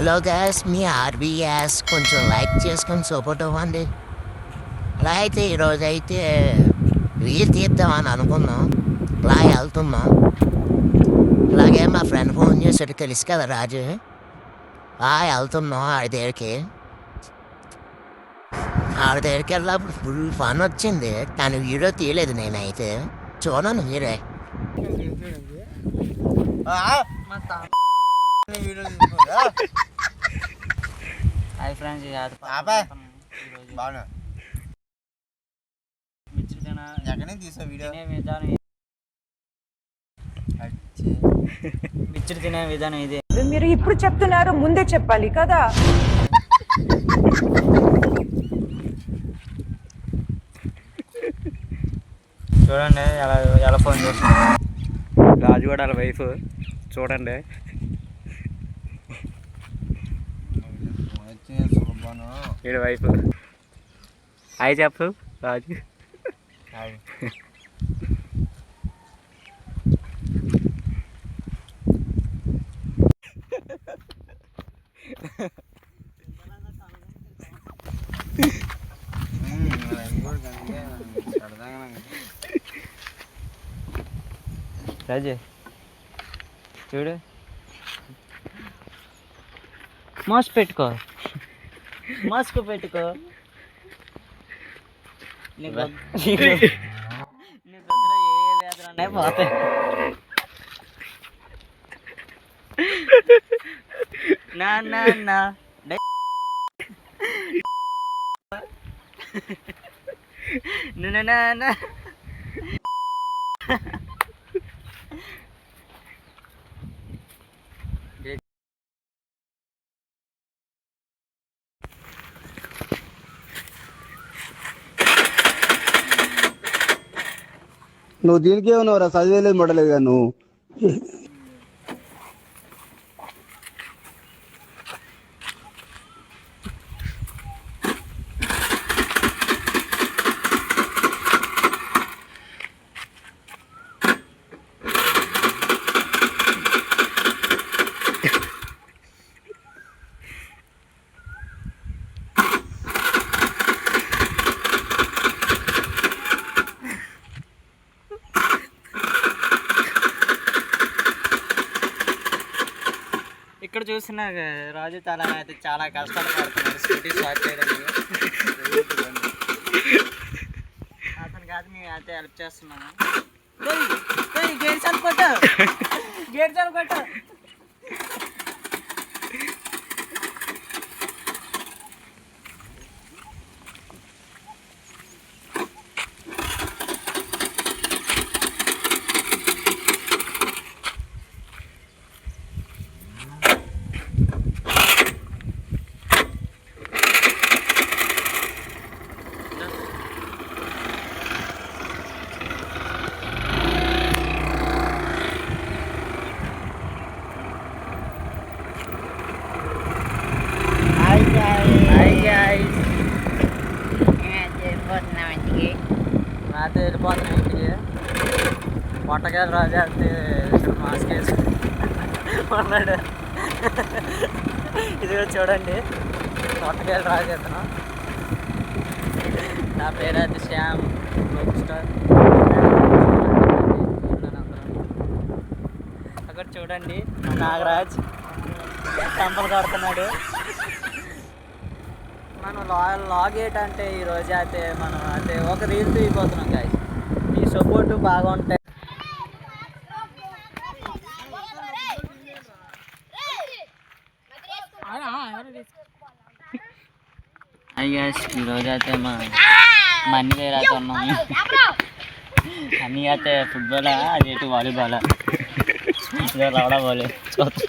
Hello gas, మీ RBS కొంచెం like చేసుకొని support ఇవ్వండి. అలా అయితే ఈరోజు అయితే రీల్ తీద్దామని అనుకున్నాం. అలా వెళ్తున్నాం. అలాగే మా ఫ్రెండ్ ఫోన్ చేసాడు, తెలుసు కదా రాజు. వెళ్తున్నాం ఆడి దగ్గరికి వెళ్ళినప్పుడు ఫుల్ ఫన్ వచ్చింది. కానీ వీడియో తీయలేదు నేనైతే. చూడండి మీరే. హాయ్ ఫ్రెండ్స్, మిక్చర్ తినే విధానం ఇదే. మీరు ఇప్పుడు చెప్తున్నారు, ముందే చెప్పాలి కదా. చూడండి ఎలా ఫోన్ చేస్తున్నా. రాజు కూడా వాళ్ళ వైఫ్ చూడండి. వీడి వైఫ్. హాయ్ చెప్పు రాజు. రాజు చూడు, మాస్క్ పెట్టుకో. నీకు ఏ వేదన ఉన్నాయి పోతాయి. నా నువ్వు దీనికే ఉన్నావురా, చదివేలేదు మొడలేదు కదా నువ్వు. ఇక్కడ చూసిన రాజు తల అయితే చాలా కష్టాలు పడుతున్నాడు స్కూటీ స్టార్ట్ చేయడానికి. అతను కాదు, మేము అయితే హెల్ప్ చేస్తున్నాము. గేట్ కొట్టు. నాతో వెళ్ళిపోతున్నాం ఇంటికి. పొట్టకాయలు రాజు అయితే మాస్క్ వేసి ఉన్నాడు. ఇది చూడండి, పొట్టకాయలు రాజు అతను. నా పేరు అయితే శ్యామ్ బ్లాక్ స్టార్. అక్కడ చూడండి నాగరాజ్ టెంపల్ కడుతున్నాడు. మనం లాగ్ ఏంటంటే ఈరోజు అయితే మనం అయితే ఒక రీల్ తీయబోతున్నాం గాయ్స్. మీ సపోర్టు బాగా ఉంటాయి. గాయ్స్, ఈరోజు అయితే మా అన్ని దగ్గర అయితే ఉన్నాము. అన్నీ అయితే ఫుట్బాల్, అది వాలీబాల్, ఇదే రవడా బాల్ చూస్తాం.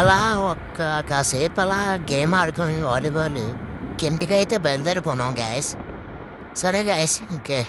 అలా కాసేపు అలా గేమ్ ఆడుకొని వాలీబాల్ కింటికైతే బయలుదేరిపోనాం గ్యాస్. సరే గ్యాస్, ఓకే.